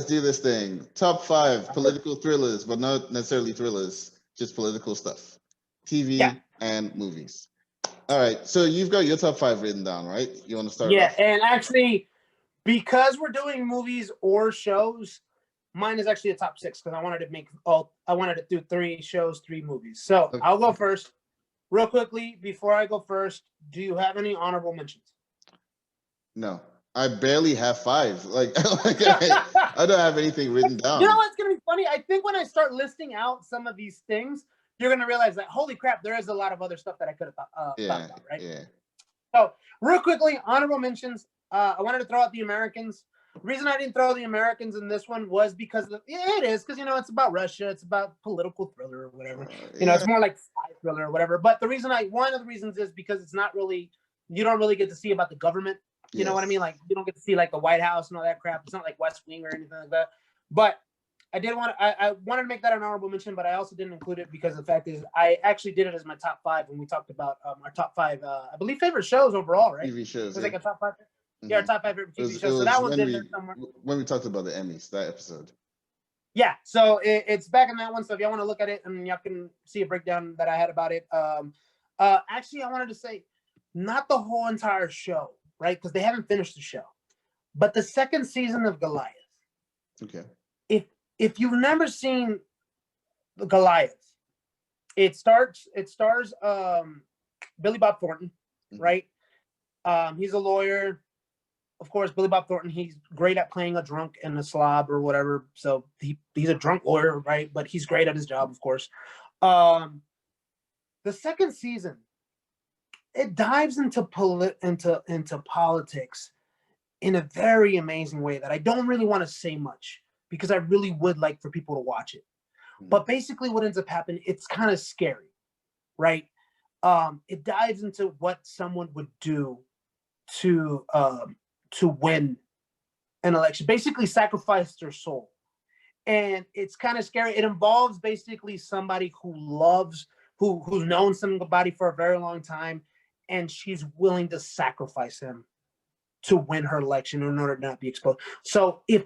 do this thing. Top 5 political thrillers, but not necessarily thrillers, just political stuff. TV and movies. All right. So you've got your top 5 written down, right? You want to start off? And actually, because we're doing movies or shows, mine is actually a top 6 because I wanted to do 3 shows, 3 movies. So okay. I'll go first. Real quickly, before I go first, do you have any honorable mentions? No. I barely have 5. I don't have anything written down. You know what's going to be funny? I think when I start listing out some of these things, you're going to realize that, holy crap, there is a lot of other stuff that I could have thought about, right? Yeah. So, real quickly, honorable mentions. I wanted to throw out the Americans. The reason I didn't throw the Americans in this one was because it is because it's about Russia, it's about political thriller or whatever. It's more like spy thriller or whatever. But one of the reasons is because it's not really, you don't really get to see about the government. You know what I mean? Like you don't get to see like the White House and all that crap. It's not like West Wing or anything like that. But I wanted to make that an honorable mention, but I also didn't include it because the fact is I actually did it as my top 5 when we talked about our top 5, I believe, favorite shows overall, right? TV shows. It was like a top 5. Yeah, our top 5 favorite TV shows. So that one's in there somewhere. When we talked about the Emmys, that episode. Yeah, so it's back in that one. So if y'all want to look at it and y'all can see a breakdown that I had about it. Actually, I wanted to say not the whole entire show, right? Because they haven't finished the show, but the second season of Goliath. Okay. If you've never seen Goliath, it stars Billy Bob Thornton, right? He's a lawyer. Of course, Billy Bob Thornton, he's great at playing a drunk and a slob or whatever. So he's a drunk lawyer, right? But he's great at his job, of course. The second season, it dives into politics in a very amazing way that I don't really want to say much because I really would like for people to watch it. But basically what ends up happening, it's kind of scary, right? It dives into what someone would do to win an election, basically sacrifice their soul. And it's kind of scary. It involves basically somebody who's known somebody for a very long time, and she's willing to sacrifice him to win her election in order to not be exposed. So if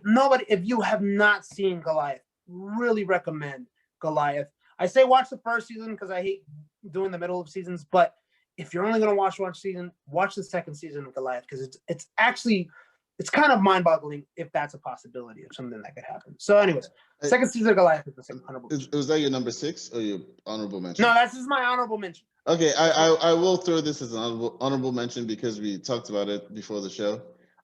you have not seen Goliath, really recommend Goliath. I say watch the first season because I hate doing the middle of seasons, but if you're only going to watch one season, watch the second season of Goliath because it's kind of mind-boggling if that's a possibility of something that could happen. So anyways, second season of Goliath is the same honorable mention. Was that your number 6 or your honorable mention? No, that's just my honorable mention. Okay, I will throw this as an honorable mention because we talked about it before the show.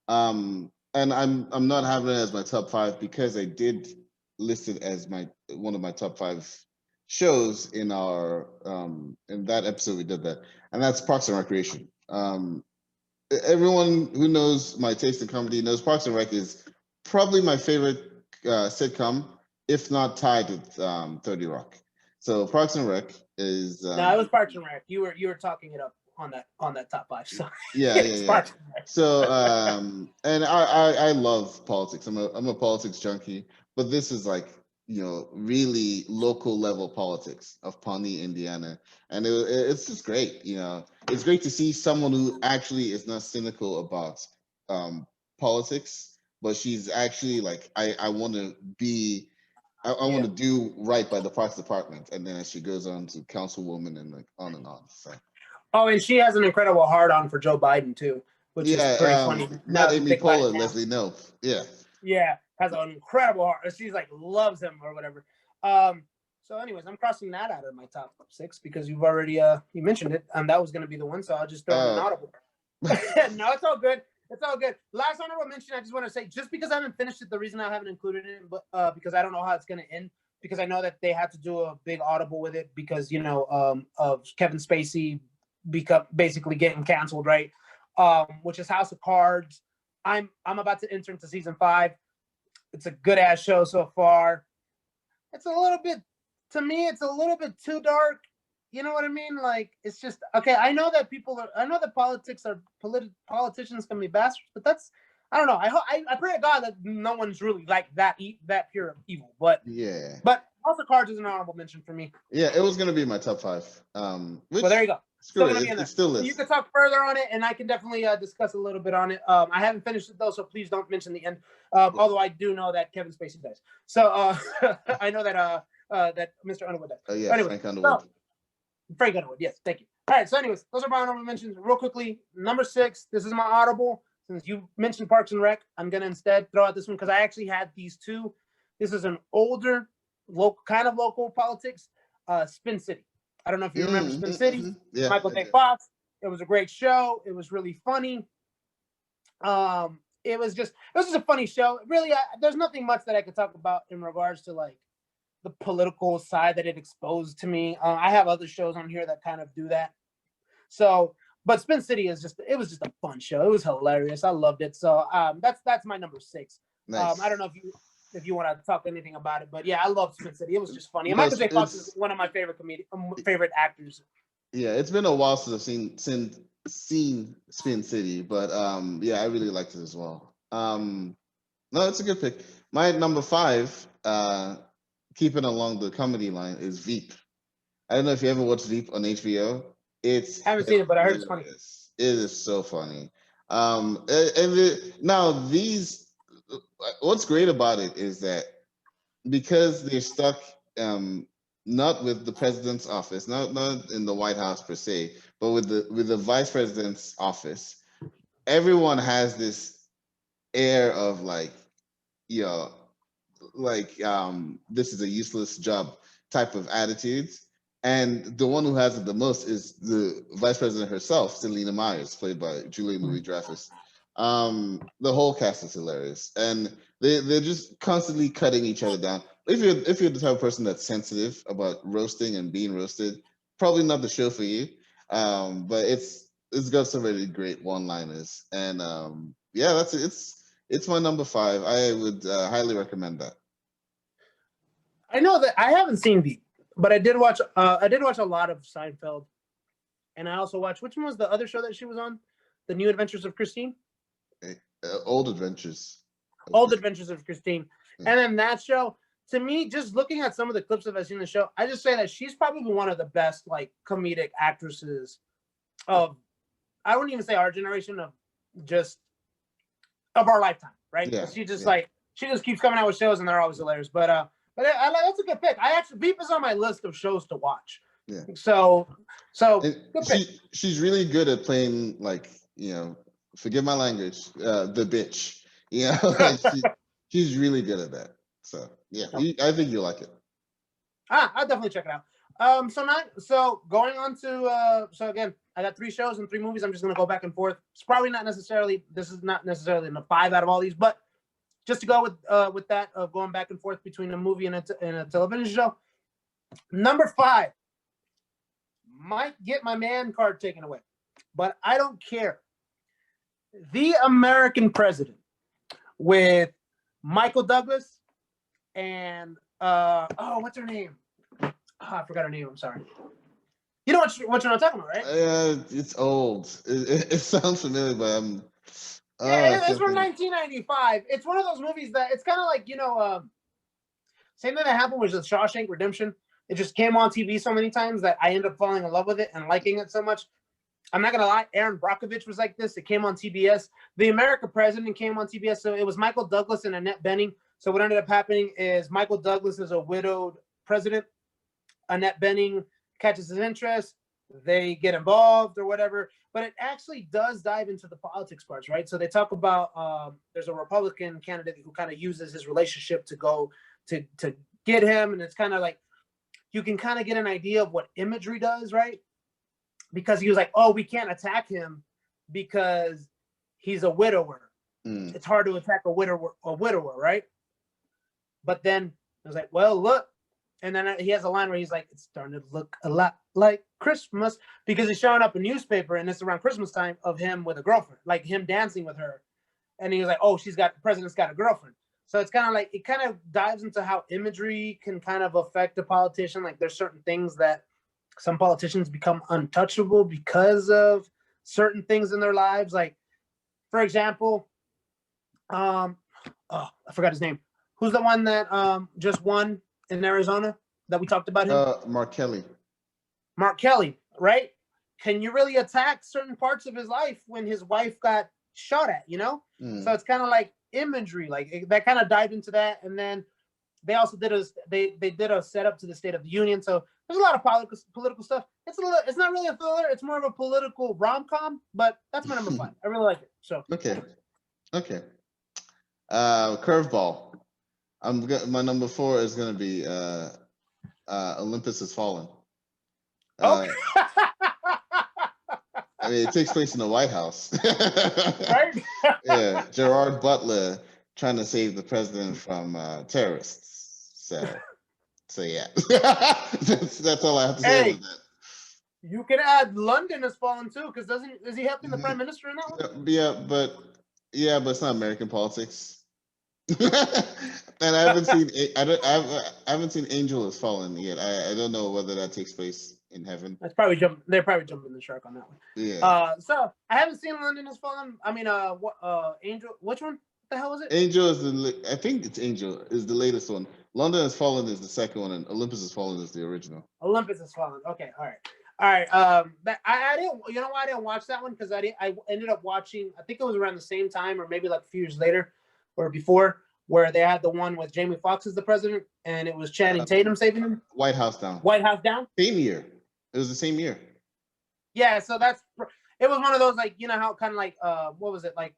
And I'm not having it as my top 5 because I did list it as one of my top 5 shows in our in that episode we did that, and that's Parks and Recreation. Everyone who knows my taste in comedy knows Parks and Rec is probably my favorite sitcom, if not tied with 30 Rock. So Parks and Rec is no, it was Parks and Rec. You were talking it up on that top 5. So yeah. So and I love politics. I'm a politics junkie, but this is like really local level politics of Pawnee, Indiana, and it's just great. It's great to see someone who actually is not cynical about politics, but she's actually like, I want to be. I want to do right by the Parks Department, and then as she goes on to councilwoman and like on and on. So. Oh, and she has an incredible hard-on for Joe Biden too, which is pretty funny. Not Amy Poehler, Leslie Knope. Yeah, has an incredible heart. She's like loves him or whatever. So, anyways, I'm crossing that out of my top 6 because you've already you mentioned it, and that was going to be the one. So I'll just throw an audible. No, it's all good. It's all good. Last honorable mention, I just want to say, just because I haven't finished it, the reason I haven't included it, but because I don't know how it's going to end, because I know that they had to do a big audible with it because of Kevin Spacey basically getting canceled, right? Which is House of Cards. I'm about to enter into season 5. It's a good ass show so far. It's a little bit, to me, it's a little bit too dark. You know what I mean? Like, it's just, okay, I know that politicians can be bastards, but I don't know. I pray to God that no one's really like that pure evil. But yeah. But House of Cards is an honorable mention for me. Yeah, it was gonna be my top 5. Which, Well, there you go. Screw it. It's still lists. You can talk further on it, and I can definitely discuss a little bit on it. I haven't finished it though, so please don't mention the end. Although I do know that Kevin Spacey dies, so I know that that Mr. Underwood dies. Yeah, anyway, Frank Underwood. So, Frank Underwood, yes, thank you. All right, so anyways, those are my honorable mentions. Real quickly, number 6. This is my audible. Since you mentioned Parks and Rec, I'm gonna instead throw out this one because I actually had these two. This is an older, local politics. Spin City. I don't know if you remember Spin City. Yeah, Michael J. Fox. It was a great show. It was really funny. It was just a funny show. Really, there's nothing much that I could talk about in regards to like the political side that it exposed to me. I have other shows on here that kind of do that. So, but Spin City was just a fun show. It was hilarious. I loved it. So that's my number 6. Nice. I don't know if you want to talk anything about it, but yeah, I love Spin City. It was just funny. And Michael J. Fox is one of my favorite actors. Yeah, it's been a while since I've seen Spin City, but yeah, I really liked it as well. No, it's a good pick. My number 5, keeping along the comedy line, is Veep. I don't know if you ever watched Veep on HBO. I haven't seen it, but I heard it's funny. It is so funny. What's great about it is that because they're stuck not with the president's office, not in the White House per se, but with the vice president's office, everyone has this air of like, this is a useless job type of attitudes. And the one who has it the most is the vice president herself, Selena Myers, played by Julia Louis-Dreyfus. The whole cast is hilarious, and they're just constantly cutting each other down. If you're the type of person that's sensitive about roasting and being roasted, probably not the show for you. But it's got some really great one-liners, and yeah, that's it. It's my number 5. I would highly recommend that. I know that I haven't seen Veep, but I did watch a lot of Seinfeld, and I also watched, which one was the other show that she was on? The New Adventures of Christine? Old Adventures. Old Adventures of Christine. Yeah. And then that show, to me, just looking at some of the clips that I've seen in the show, I just say that she's probably one of the best like comedic actresses of, I wouldn't even say our generation, of our lifetime, right? Yeah. She just she just keeps coming out with shows and they're always hilarious. But that's a good pick. Veep is on my list of shows to watch. Yeah. So good pick. She's really good at playing, like, forgive my language, the bitch. She's really good at that. So yeah, I think you'll like it. I'll definitely check it out. So going on to so again, I got 3 shows and 3 movies. I'm just gonna go back and forth. This is not necessarily in the 5 out of all these, but just to go with that of going back and forth between a movie and a television show. Number 5 might get my man card taken away, but I don't care. The American President with Michael Douglas and what's her name? I forgot her name. I'm sorry. You know what I'm talking about, right? It's old. It sounds familiar, but it's from 1995. It's one of those movies that it's kind of like, same thing that happened with the Shawshank Redemption. It just came on TV so many times that I ended up falling in love with it and liking it so much. I'm not going to lie. Aaron Brockovich was like this. It came on TBS. The American President came on TBS. So it was Michael Douglas and Annette Bening. So what ended up happening is Michael Douglas is a widowed president. Annette Bening catches his interest. They get involved or whatever. But it actually does dive into the politics parts, right? So they talk about there's a Republican candidate who kind of uses his relationship to go to get him. And it's kind of like, you can kind of get an idea of what imagery does, right? Because he was like, oh, we can't attack him because he's a widower. It's hard to attack a widower, right? But then I was like, well, look. And then he has a line where he's like, it's starting to look a lot like Christmas, because he's showing up a newspaper and it's around Christmas time of him with a girlfriend, like him dancing with her. And he was like, oh, the president's got a girlfriend. So it's kind of like, it kind of dives into how imagery can kind of affect a politician. Like there's certain things that some politicians become untouchable because of certain things in their lives. Like, for example, I forgot his name. Who's the one that just won in Arizona that we talked about him? Mark Kelly. Mark Kelly, right? Can you really attack certain parts of his life when his wife got shot at, you know? So it's kind of like imagery, like that kind of dived into that. And then they also did they did a setup to the State of the Union. So there's a lot of political stuff. It's not really a thriller. It's more of a political rom-com, but that's my number 5. I really like it. So okay. Curveball. My number 4 is gonna be Olympus Has Fallen. Okay. I mean, it takes place in the White House. Right? Yeah, Gerard Butler trying to save the president from terrorists. So yeah, that's all I have to say about that. You can add London Has Fallen too, because is he helping the prime minister in that one? Yeah, but it's not American politics. And I haven't seen Angel Has Fallen yet. I don't know whether that takes place in heaven. They're probably jumping the shark on that one. Yeah. So I haven't seen London Has Fallen. I mean, Angel. Which one? What the hell was it? Angel I think it's Angel is the latest one. London Has Fallen is the second one, and Olympus Has Fallen is the original. Olympus Has Fallen. Okay, all right. I didn't. You know why I didn't watch that one? Because I ended up watching. I think it was around the same time, or maybe like a few years later, or before, where they had the one with Jamie Foxx as the president, and it was Channing Tatum saving him. White House Down. White House Down. Same year. It was the same year. Yeah, so it was one of those, like, you know how kind of like what was it, like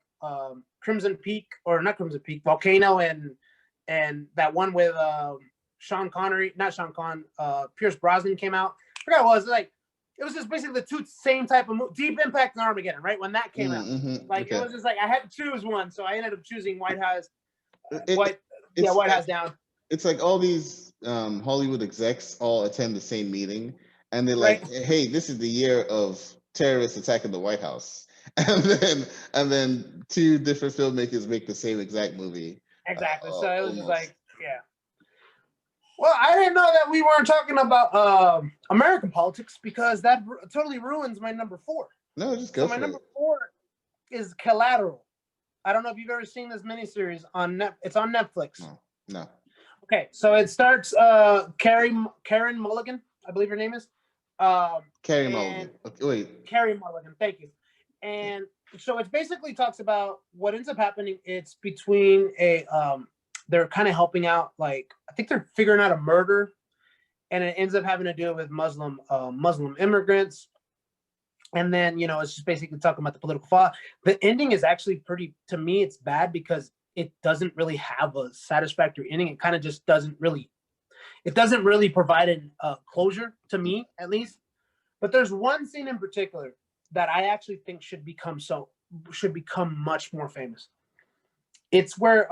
Crimson Peak, or not Crimson Peak, Volcano, and that one with Sean Connery, not Sean Conn, Pierce Brosnan came out. I forgot what it was like. It was just basically the two same type of movie. Deep Impact and Armageddon, right? When that came out, like it was just like I had to choose one, so I ended up choosing White House. White House Down. It's like all these Hollywood execs all attend the same meeting, and they're like, "Hey, this is the year of terrorists attacking the White House," and then 2 different filmmakers make the same exact movie. Exactly. So it was just like, yeah. Well, I didn't know that we weren't talking about American politics, because that totally ruins my number 4. No, just go for it. My number 4 is Collateral. I don't know if you've ever seen this miniseries on It's on Netflix. No. Okay, so it starts Karen Mulligan, I believe her name is. Carey Mulligan. Okay, wait. Carey Mulligan, thank you. And so it basically talks about what ends up happening. It's between they're kind of helping out, like, I think they're figuring out a murder, and it ends up having to do with Muslim immigrants. And then, you know, it's just basically talking about the political fall. The ending is actually pretty, to me, it's bad because it doesn't really have a satisfactory ending. It kind of just doesn't really provide a closure, to me, at least. But there's one scene in particular that I actually think should become much more famous. It's where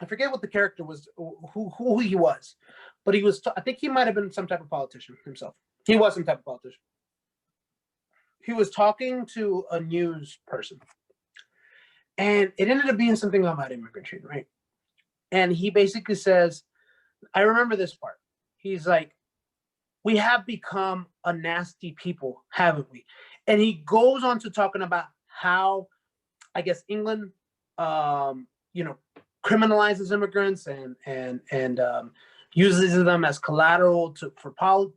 I forget what the character was, who he was, but he was. I think he might have been some type of politician himself. He was some type of politician. He was talking to a news person, and it ended up being something about immigration, right? And he basically says, I remember this part. He's like, "We have become a nasty people, haven't we?" And he goes on to talking about how, I guess, England, criminalizes immigrants and uses them as collateral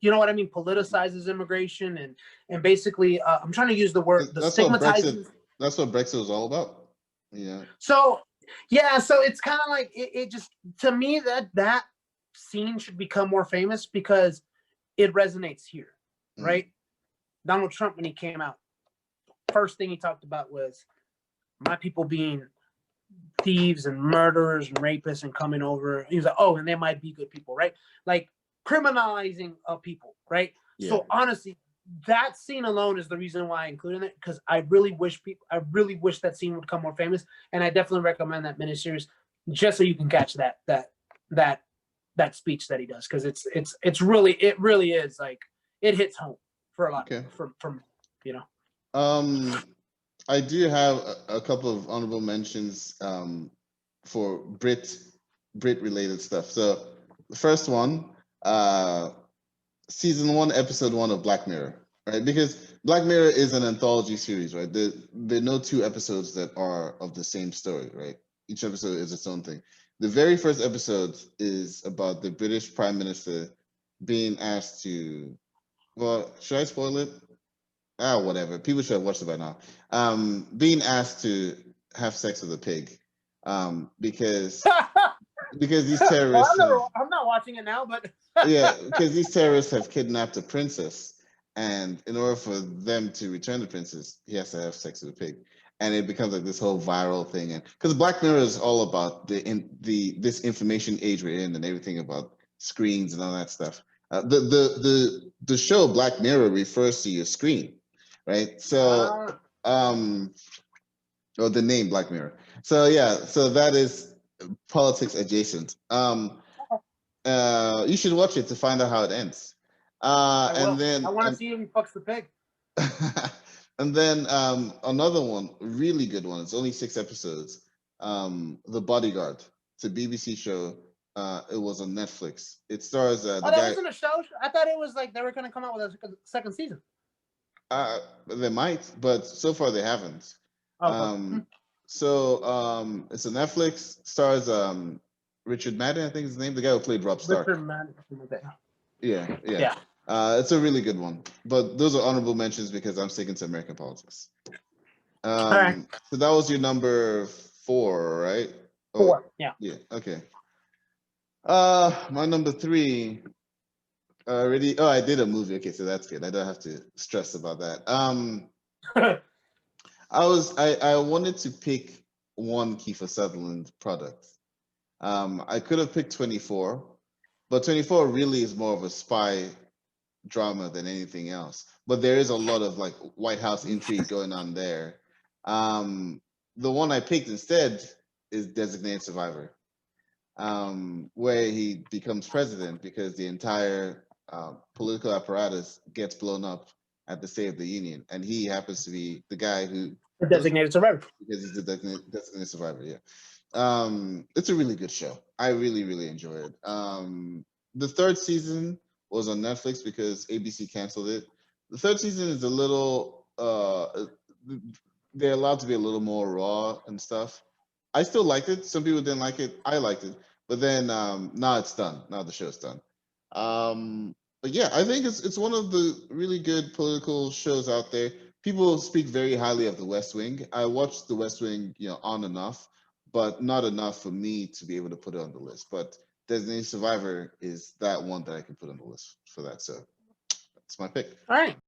you know what I mean? Politicizes immigration and basically, I'm trying to use the word, stigmatizes. That's what Brexit was all about. Yeah. So it's kind of like it just, to me, that scene should become more famous because it resonates here, right? Donald Trump, when he came out, first thing he talked about was my people being thieves and murderers and rapists and coming over. He was like, oh, and they might be good people, right? Like criminalizing of people, right? Yeah. So honestly, that scene alone is the reason why I included it, because I really wish that scene would become more famous, and I definitely recommend that miniseries just so you can catch that speech that he does, because it really is like, it hits home for a lot from you know. I do have a couple of honorable mentions for Brit related stuff. So the first one, season 1, episode 1 of Black Mirror, right? Because Black Mirror is an anthology series, right? There are no 2 episodes that are of the same story, right? Each episode is its own thing. The very first episode is about the British Prime Minister being asked to. Well, should I spoil it? Ah, whatever. People should have watched it by now. Being asked to have sex with a pig, because these Well, terrorists have. I'm not watching it now, but Yeah, because these terrorists have kidnapped a princess, and in order for them to return the princess, he has to have sex with a pig, and it becomes like this whole viral thing. And because Black Mirror is all about this information age we're in, and everything about screens and all that stuff. The show Black Mirror refers to your screen, right? So or the name Black Mirror. So yeah, so that is politics adjacent. You should watch it to find out how it ends. I And will. then I want to see if he fucks the pig. and then another one, really good one. It's only 6 episodes. The Bodyguard. It's a BBC show. It was on Netflix. It stars the that guy. wasn't a show. I thought it was like they were gonna come out with a second season. They might, but so far they haven't. Okay. So it's a Netflix. Stars Richard Madden, I think is his name, the guy who played Rob Stark. Richard Madden. Yeah. Yeah. It's a really good one. But those are honorable mentions because I'm sticking to American politics. All right. So that was your number 4, right? 4. Yeah. Yeah. Okay. My number 3. Already. Oh, I did a movie. Okay, so that's good. I don't have to stress about that. I wanted to pick one Kiefer Sutherland product. I could have picked 24, but 24 really is more of a spy drama than anything else. But there is a lot of like White House intrigue going on there. The one I picked instead is Designated Survivor, where he becomes president because the entire political apparatus gets blown up at the State of the Union, and he happens to be the guy who The Designated Survivor, because he's the designated survivor. Yeah, it's a really good show. I really enjoy it. The 3rd season was on Netflix because ABC canceled it. The 3rd season is a little. They're allowed to be a little more raw and stuff. I still liked it. Some people didn't like it. I liked it, but then now it's done. Now the show's done. But yeah, I think it's one of the really good political shows out there. People speak very highly of The West Wing. I watched The West Wing, on and off, but not enough for me to be able to put it on the list. But Designated Survivor is that one that I can put on the list for that. So that's my pick. All right.